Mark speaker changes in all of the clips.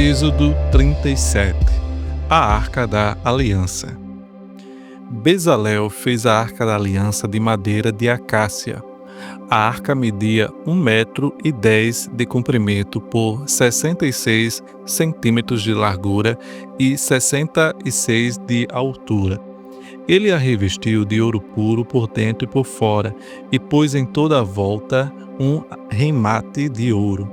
Speaker 1: Êxodo 37. A Arca da Aliança. Bezalel fez a Arca da Aliança de madeira de acácia. A arca media 1,10 m de comprimento por 66 centímetros de largura e 66 de altura. Ele a revestiu de ouro puro por dentro e por fora, e pôs em toda a volta um remate de ouro.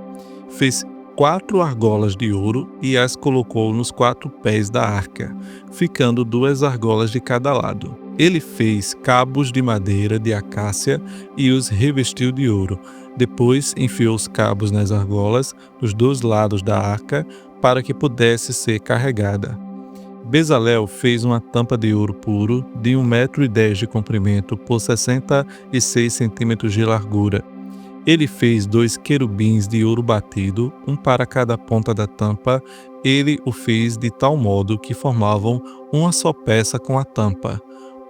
Speaker 1: Fez 4 argolas de ouro e as colocou nos 4 pés da arca, ficando 2 argolas de cada lado. Ele fez cabos de madeira de acácia e os revestiu de ouro. Depois enfiou os cabos nas argolas dos 2 lados da arca para que pudesse ser carregada. Bezalel fez uma tampa de ouro puro de 1,10 m de comprimento por 66 centímetros de largura. Ele fez 2 querubins de ouro batido, um para cada ponta da tampa. Ele o fez de tal modo que formavam uma só peça com a tampa.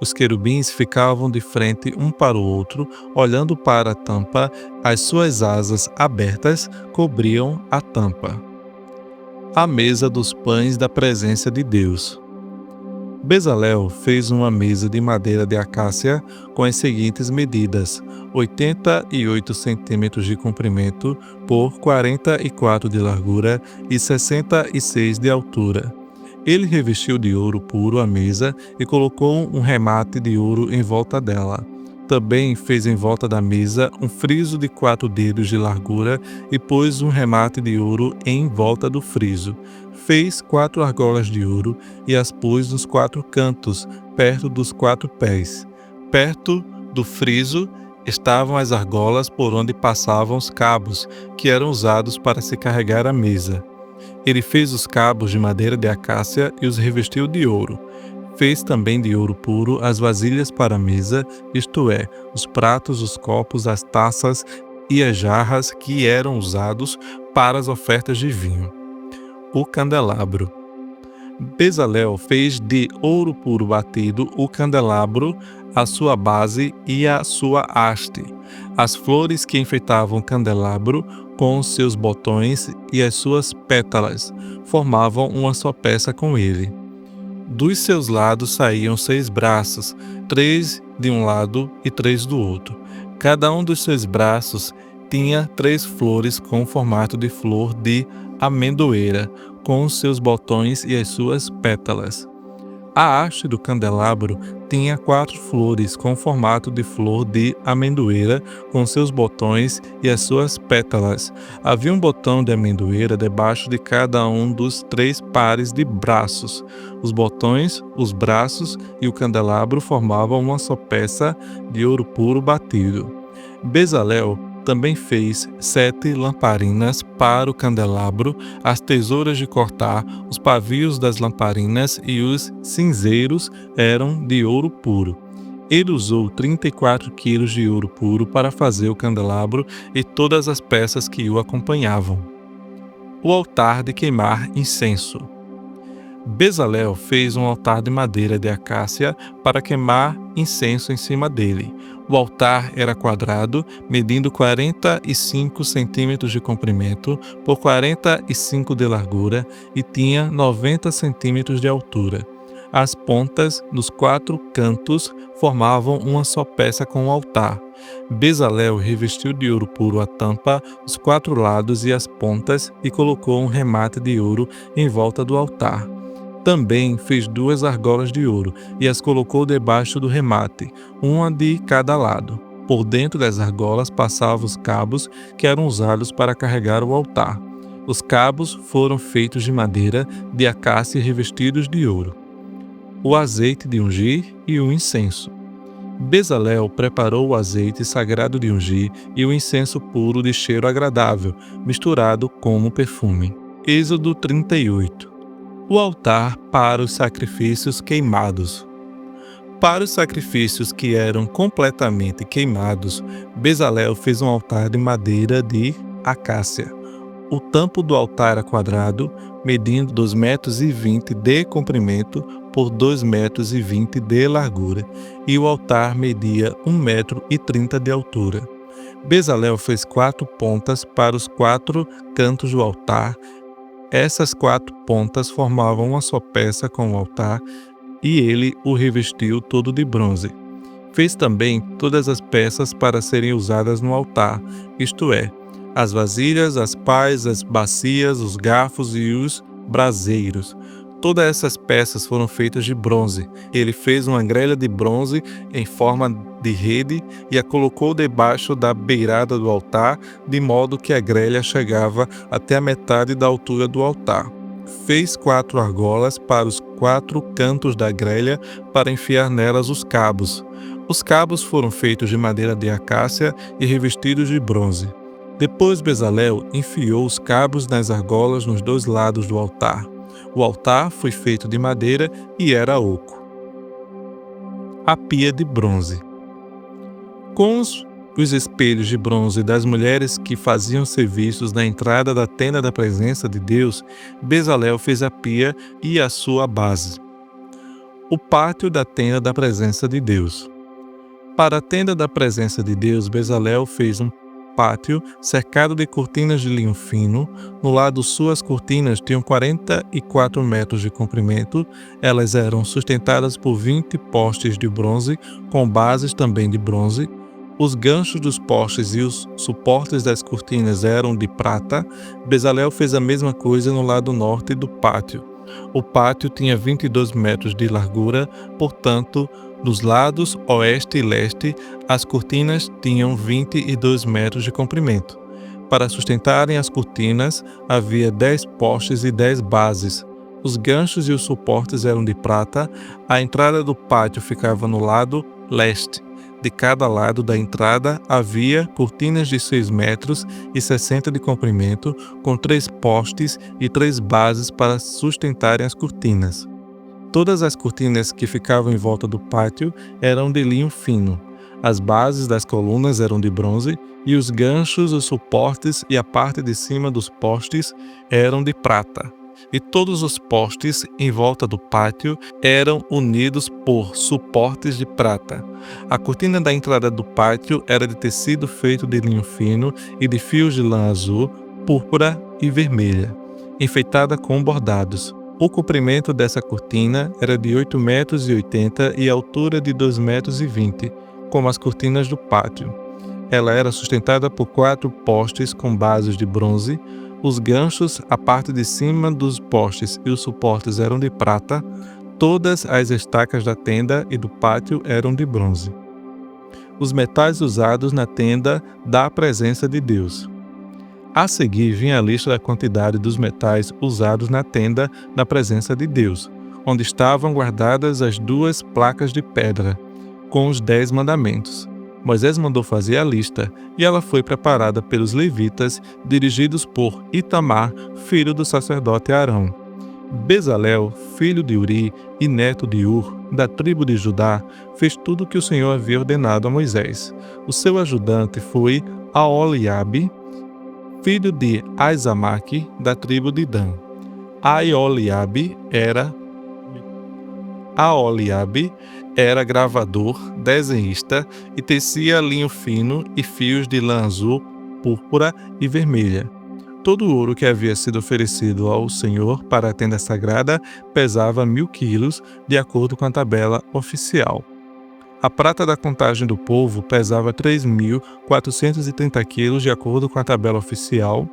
Speaker 1: Os querubins ficavam de frente um para o outro, olhando para a tampa. As suas asas abertas cobriam a tampa. A mesa dos pães da presença de Deus. Bezalel fez uma mesa de madeira de acácia com as seguintes medidas: 88 centímetros de comprimento por 44 de largura e 66 de altura. Ele revestiu de ouro puro a mesa e colocou um remate de ouro em volta dela. Também fez em volta da mesa um friso de 4 dedos de largura e pôs um remate de ouro em volta do friso. Fez 4 argolas de ouro e as pôs nos 4 cantos, perto dos 4 pés. Perto do friso estavam as argolas por onde passavam os cabos, que eram usados para se carregar a mesa. Ele fez os cabos de madeira de acácia e os revestiu de ouro. Fez também de ouro puro as vasilhas para a mesa, isto é, os pratos, os copos, as taças e as jarras que eram usados para as ofertas de vinho. O candelabro. Bezalel fez de ouro puro batido o candelabro, a sua base e a sua haste, as flores que enfeitavam o candelabro com os seus botões e as suas pétalas, formavam uma só peça com ele. Dos seus lados saíam 6 braços, 3 de um lado e 3 do outro. Cada um dos seus braços tinha 3 flores com o formato de flor de amendoeira, com os seus botões e as suas pétalas. A haste do candelabro tinha 4 flores com o formato de flor de amendoeira, com seus botões e as suas pétalas. Havia um botão de amendoeira debaixo de cada um dos 3 pares de braços. Os botões, os braços e o candelabro formavam uma só peça de ouro puro batido. Bezalel também fez 7 lamparinas para o candelabro, as tesouras de cortar, os pavios das lamparinas e os cinzeiros eram de ouro puro. Ele usou 34 quilos de ouro puro para fazer o candelabro e todas as peças que o acompanhavam. O altar de queimar incenso. Bezalel fez um altar de madeira de acácia para queimar incenso em cima dele. O altar era quadrado, medindo 45 centímetros de comprimento por 45 de largura e tinha 90 centímetros de altura. As pontas dos 4 cantos formavam uma só peça com o altar. Bezalel revestiu de ouro puro a tampa, os 4 lados e as pontas e colocou um remate de ouro em volta do altar. Também fez 2 argolas de ouro e as colocou debaixo do remate, uma de cada lado. Por dentro das argolas passavam os cabos que eram usados para carregar o altar. Os cabos foram feitos de madeira de acácia e revestidos de ouro. O azeite de ungir e o incenso. Bezalel preparou o azeite sagrado de ungir e o incenso puro de cheiro agradável, misturado como perfume. Êxodo 38. O altar para os sacrifícios queimados. Para os sacrifícios que eram completamente queimados, Bezalel fez um altar de madeira de acácia. O tampo do altar era quadrado, medindo 2,20 metros de comprimento por 2,20 metros de largura, e o altar media 1,30 metro de altura. Bezalel fez 4 pontas para os 4 cantos do altar Essas 4 pontas formavam uma só peça com o altar, e ele o revestiu todo de bronze. Fez também todas as peças para serem usadas no altar, isto é, as vasilhas, as pás, as bacias, os garfos e os braseiros. Todas essas peças foram feitas de bronze. Ele fez uma grelha de bronze em forma de rede e a colocou debaixo da beirada do altar, de modo que a grelha chegava até a metade da altura do altar. Fez 4 argolas para os 4 cantos da grelha para enfiar nelas os cabos. Os cabos foram feitos de madeira de acácia e revestidos de bronze. Depois Bezalel enfiou os cabos nas argolas nos 2 lados do altar. O altar foi feito de madeira e era oco. A pia de bronze. Com os espelhos de bronze das mulheres que faziam serviços na entrada da tenda da presença de Deus, Bezalel fez a pia e a sua base. O pátio da tenda da presença de Deus. Para a tenda da presença de Deus, Bezalel fez um pátio cercado de cortinas de linho fino. No lado sul, as cortinas tinham 44 metros de comprimento. Elas eram sustentadas por 20 postes de bronze, com bases também de bronze. Os ganchos dos postes e os suportes das cortinas eram de prata. Bezalel fez a mesma coisa no lado norte do pátio. O pátio tinha 22 metros de largura, portanto, dos lados oeste e leste, as cortinas tinham 22 metros de comprimento. Para sustentarem as cortinas, havia 10 postes e 10 bases. Os ganchos e os suportes eram de prata. A entrada do pátio ficava no lado leste. De cada lado da entrada havia cortinas de 6 metros e 60 de comprimento, com 3 postes e 3 bases para sustentarem as cortinas. Todas as cortinas que ficavam em volta do pátio eram de linho fino. As bases das colunas eram de bronze e os ganchos, os suportes e a parte de cima dos postes eram de prata. E todos os postes em volta do pátio eram unidos por suportes de prata. A cortina da entrada do pátio era de tecido feito de linho fino e de fios de lã azul, púrpura e vermelha, enfeitada com bordados. O comprimento dessa cortina era de 8,80 metros e a altura de 2,20 metros, como as cortinas do pátio. Ela era sustentada por 4 postes com bases de bronze. Os ganchos, a parte de cima dos postes e os suportes eram de prata. Todas as estacas da tenda e do pátio eram de bronze. Os metais usados na tenda da presença de Deus. A seguir vinha a lista da quantidade dos metais usados na tenda da presença de Deus, onde estavam guardadas as 2 placas de pedra, com os 10 mandamentos. Moisés mandou fazer a lista, e ela foi preparada pelos levitas, dirigidos por Itamar, filho do sacerdote Arão. Bezalel, filho de Uri e neto de Ur, da tribo de Judá, fez tudo o que o Senhor havia ordenado a Moisés. O seu ajudante foi Aholiabe, filho de Aizamaque, da tribo de Dan. Aholiabe era gravador, desenhista e tecia linho fino e fios de lã azul, púrpura e vermelha. Todo o ouro que havia sido oferecido ao Senhor para a tenda sagrada pesava 1.000 quilos, de acordo com a tabela oficial. A prata da contagem do povo pesava 3.430 quilos, de acordo com a tabela oficial.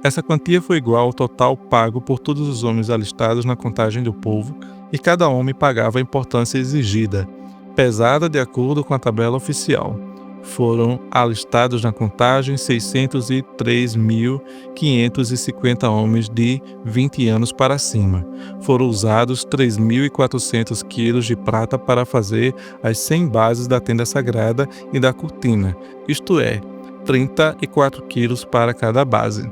Speaker 1: Essa quantia foi igual ao total pago por todos os homens alistados na contagem do povo, e cada homem pagava a importância exigida, pesada de acordo com a tabela oficial. Foram alistados na contagem 603.550 homens de 20 anos para cima. Foram usados 3.400 quilos de prata para fazer as 100 bases da tenda sagrada e da cortina, isto é, 34 quilos para cada base.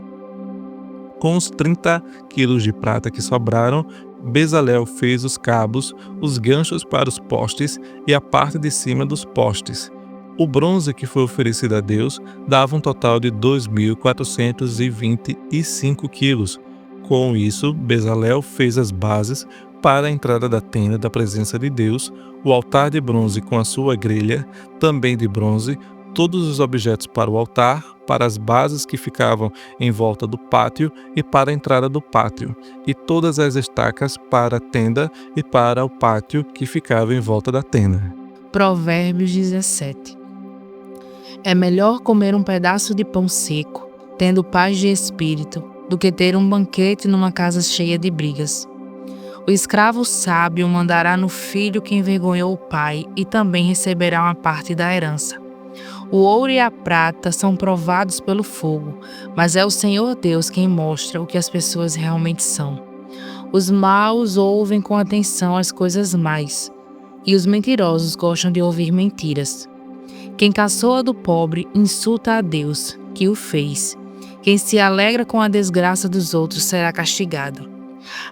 Speaker 1: Com os 30 quilos de prata que sobraram, Bezalel fez os cabos, os ganchos para os postes e a parte de cima dos postes. O bronze que foi oferecido a Deus dava um total de 2.425 quilos. Com isso, Bezalel fez as bases para a entrada da tenda da presença de Deus, o altar de bronze com a sua grelha, também de bronze, todos os objetos para o altar, para as bases que ficavam em volta do pátio e para a entrada do pátio, e todas as estacas para a tenda e para o pátio que ficava em volta da tenda.
Speaker 2: Provérbios 17. É melhor comer um pedaço de pão seco, tendo paz de espírito, do que ter um banquete numa casa cheia de brigas. O escravo sábio mandará no filho que envergonhou o pai e também receberá uma parte da herança. O ouro e a prata são provados pelo fogo, mas é o Senhor Deus quem mostra o que as pessoas realmente são. Os maus ouvem com atenção as coisas más, e os mentirosos gostam de ouvir mentiras. Quem caçoa do pobre insulta a Deus, que o fez. Quem se alegra com a desgraça dos outros será castigado.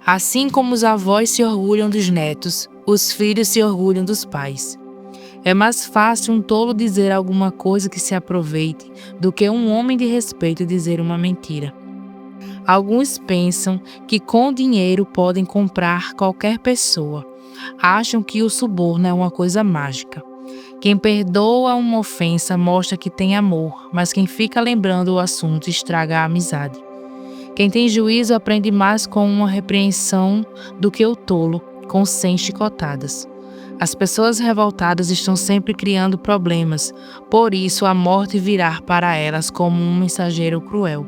Speaker 2: Assim como os avós se orgulham dos netos, os filhos se orgulham dos pais. É mais fácil um tolo dizer alguma coisa que se aproveite do que um homem de respeito dizer uma mentira. Alguns pensam que com dinheiro podem comprar qualquer pessoa. Acham que o suborno é uma coisa mágica. Quem perdoa uma ofensa mostra que tem amor, mas quem fica lembrando o assunto estraga a amizade. Quem tem juízo aprende mais com uma repreensão do que o tolo com 100 chicotadas. As pessoas revoltadas estão sempre criando problemas, por isso a morte virá para elas como um mensageiro cruel.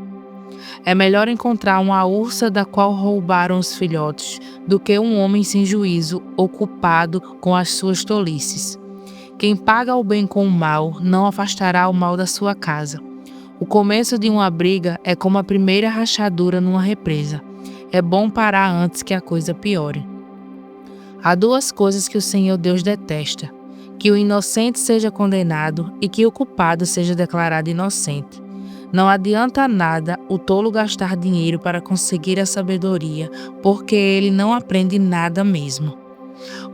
Speaker 2: É melhor encontrar uma ursa da qual roubaram os filhotes do que um homem sem juízo, ocupado com as suas tolices. Quem paga o bem com o mal não afastará o mal da sua casa. O começo de uma briga é como a primeira rachadura numa represa. É bom parar antes que a coisa piore. Há duas coisas que o Senhor Deus detesta: que o inocente seja condenado e que o culpado seja declarado inocente. Não adianta nada o tolo gastar dinheiro para conseguir a sabedoria, porque ele não aprende nada mesmo.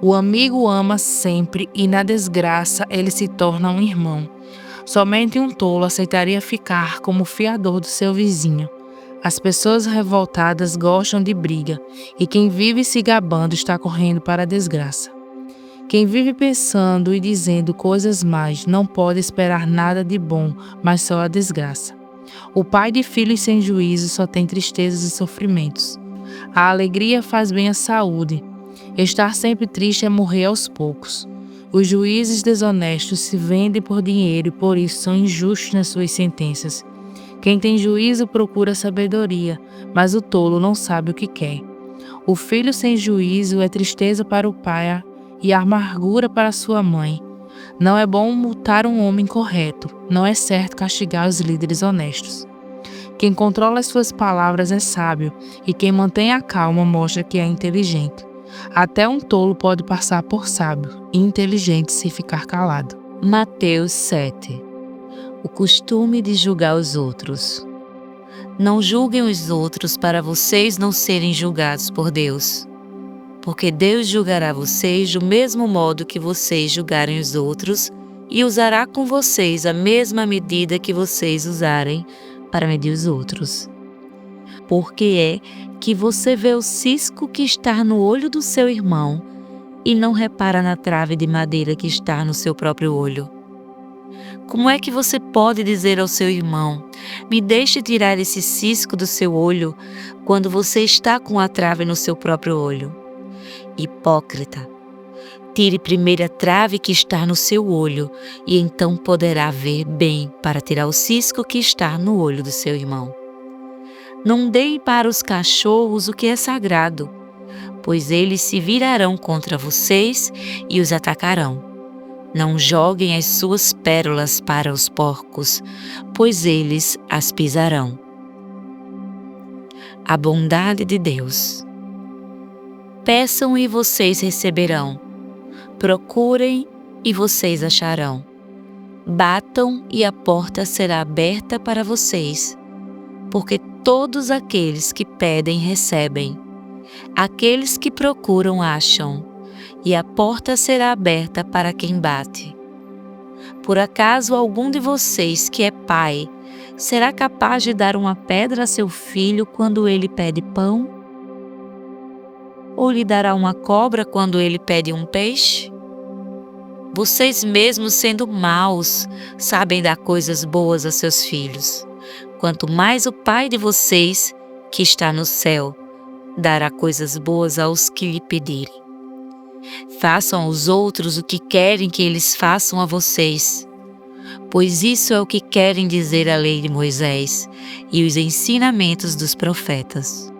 Speaker 2: O amigo ama sempre e na desgraça ele se torna um irmão. Somente um tolo aceitaria ficar como fiador do seu vizinho. As pessoas revoltadas gostam de briga, e quem vive se gabando está correndo para a desgraça. Quem vive pensando e dizendo coisas más não pode esperar nada de bom, mas só a desgraça. O pai de filhos sem juízo só tem tristezas e sofrimentos. A alegria faz bem à saúde. Estar sempre triste é morrer aos poucos. Os juízes desonestos se vendem por dinheiro e por isso são injustos nas suas sentenças. Quem tem juízo procura sabedoria, mas o tolo não sabe o que quer. O filho sem juízo é tristeza para o pai e amargura para sua mãe. Não é bom multar um homem correto, não é certo castigar os líderes honestos. Quem controla as suas palavras é sábio, e quem mantém a calma mostra que é inteligente. Até um tolo pode passar por sábio e inteligente se ficar calado.
Speaker 3: Mateus 7. O costume de julgar os outros. Não julguem os outros para vocês não serem julgados por Deus. Porque Deus julgará vocês do mesmo modo que vocês julgarem os outros e usará com vocês a mesma medida que vocês usarem para medir os outros. Porque é que você vê o cisco que está no olho do seu irmão e não repara na trave de madeira que está no seu próprio olho. Como é que você pode dizer ao seu irmão: me deixe tirar esse cisco do seu olho, quando você está com a trave no seu próprio olho? Hipócrita! Tire primeiro a trave que está no seu olho, e então poderá ver bem para tirar o cisco que está no olho do seu irmão. Não deem para os cachorros o que é sagrado, pois eles se virarão contra vocês e os atacarão. Não joguem as suas pérolas para os porcos, pois eles as pisarão. A bondade de Deus. Peçam e vocês receberão. Procurem e vocês acharão. Batam e a porta será aberta para vocês. Porque todos aqueles que pedem recebem. Aqueles que procuram acham. E a porta será aberta para quem bate. Por acaso algum de vocês que é pai, será capaz de dar uma pedra a seu filho quando ele pede pão? Ou lhe dará uma cobra quando ele pede um peixe? Vocês mesmos, sendo maus, sabem dar coisas boas a seus filhos. Quanto mais o Pai de vocês, que está no céu, dará coisas boas aos que lhe pedirem. Façam aos outros o que querem que eles façam a vocês, pois isso é o que querem dizer a lei de Moisés e os ensinamentos dos profetas.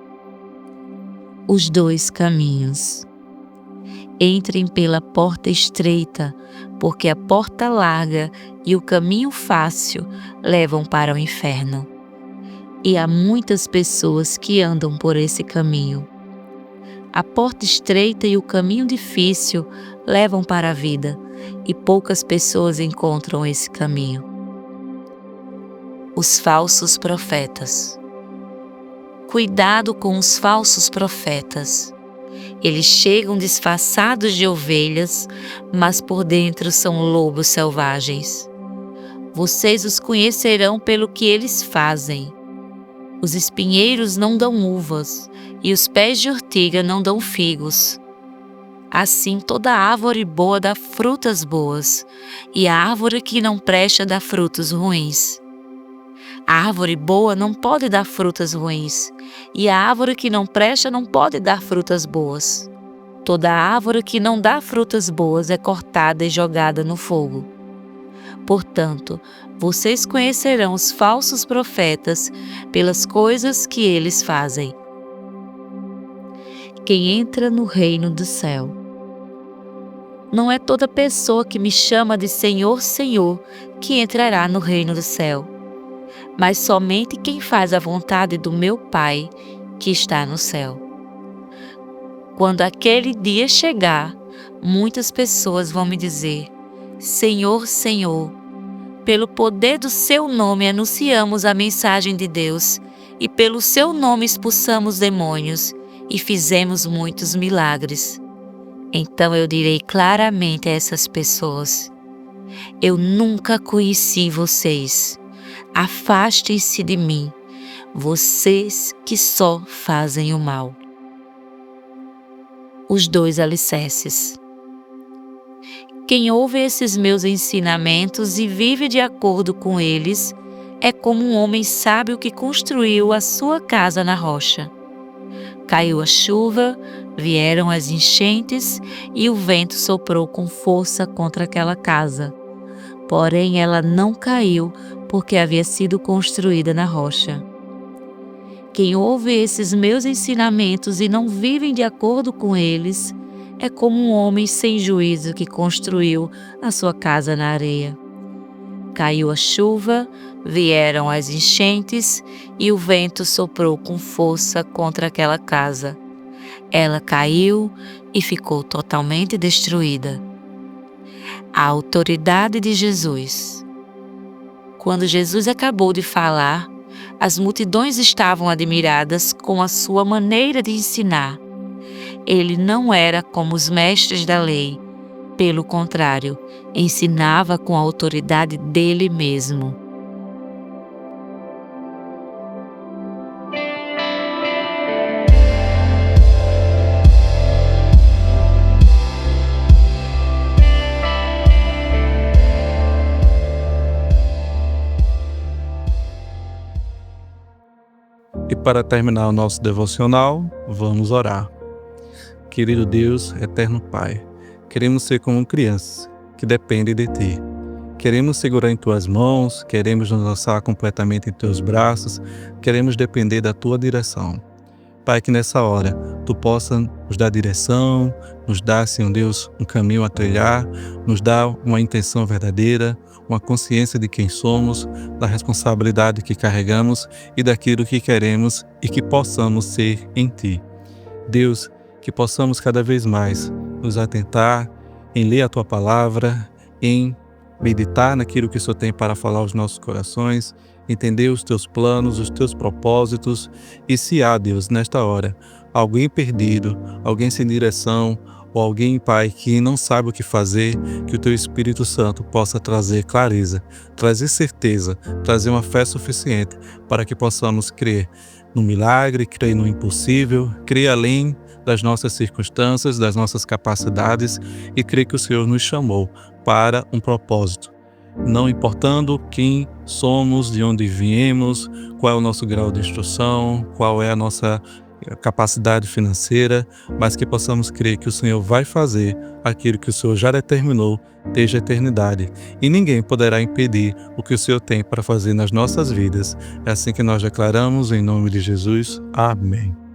Speaker 3: Os dois caminhos. Entrem pela porta estreita, porque a porta larga e o caminho fácil levam para o inferno. E há muitas pessoas que andam por esse caminho. A porta estreita e o caminho difícil levam para a vida, e poucas pessoas encontram esse caminho. Os falsos profetas. Cuidado com os falsos profetas. Eles chegam disfarçados de ovelhas, mas por dentro são lobos selvagens. Vocês os conhecerão pelo que eles fazem. Os espinheiros não dão uvas, e os pés de ortiga não dão figos. Assim toda árvore boa dá frutas boas, e a árvore que não presta dá frutos ruins. A árvore boa não pode dar frutas ruins, e a árvore que não presta não pode dar frutas boas. Toda árvore que não dá frutas boas é cortada e jogada no fogo. Portanto, vocês conhecerão os falsos profetas pelas coisas que eles fazem. Quem entra no reino do céu. Não é toda pessoa que me chama de Senhor, Senhor, que entrará no reino do céu, mas somente quem faz a vontade do meu Pai que está no céu. Quando aquele dia chegar, muitas pessoas vão me dizer: Senhor, Senhor, pelo poder do seu nome anunciamos a mensagem de Deus, e pelo seu nome expulsamos demônios e fizemos muitos milagres. Então eu direi claramente a essas pessoas: eu nunca conheci vocês. Afastem-se de mim, vocês que só fazem o mal. Os dois alicerces. Quem ouve esses meus ensinamentos e vive de acordo com eles é como um homem sábio que construiu a sua casa na rocha. Caiu a chuva, vieram as enchentes e o vento soprou com força contra aquela casa. Porém, ela não caiu porque havia sido construída na rocha. Quem ouve esses meus ensinamentos e não vive de acordo com eles é como um homem sem juízo que construiu a sua casa na areia. Caiu a chuva, vieram as enchentes e o vento soprou com força contra aquela casa. Ela caiu e ficou totalmente destruída. A autoridade de Jesus. Quando Jesus acabou de falar, as multidões estavam admiradas com a sua maneira de ensinar. Ele não era como os mestres da lei. Pelo contrário, ensinava com a autoridade dele mesmo.
Speaker 1: E para terminar o nosso devocional, vamos orar. Querido Deus, eterno Pai, queremos ser como crianças que dependem de Ti. Queremos segurar em Tuas mãos, queremos nos lançar completamente em Teus braços, queremos depender da Tua direção. Pai, que nessa hora Tu possa nos dar direção, nos dar, Senhor Deus, um caminho a trilhar, nos dar uma intenção verdadeira, uma consciência de quem somos, da responsabilidade que carregamos e daquilo que queremos e que possamos ser em Ti. Deus, que possamos cada vez mais nos atentar em ler a Tua Palavra, em meditar naquilo que o Senhor tem para falar aos nossos corações, entender os Teus planos, os Teus propósitos, e se há, Deus, nesta hora, alguém perdido, alguém sem direção, ou alguém, Pai, que não sabe o que fazer, que o Teu Espírito Santo possa trazer clareza, trazer certeza, trazer uma fé suficiente para que possamos crer no milagre, crer no impossível, crer além das nossas circunstâncias, das nossas capacidades e crer que o Senhor nos chamou para um propósito. Não importando quem somos, de onde viemos, qual é o nosso grau de instrução, qual é a nossa capacidade financeira, mas que possamos crer que o Senhor vai fazer aquilo que o Senhor já determinou desde a eternidade. E ninguém poderá impedir o que o Senhor tem para fazer nas nossas vidas. É assim que nós declaramos, em nome de Jesus. Amém.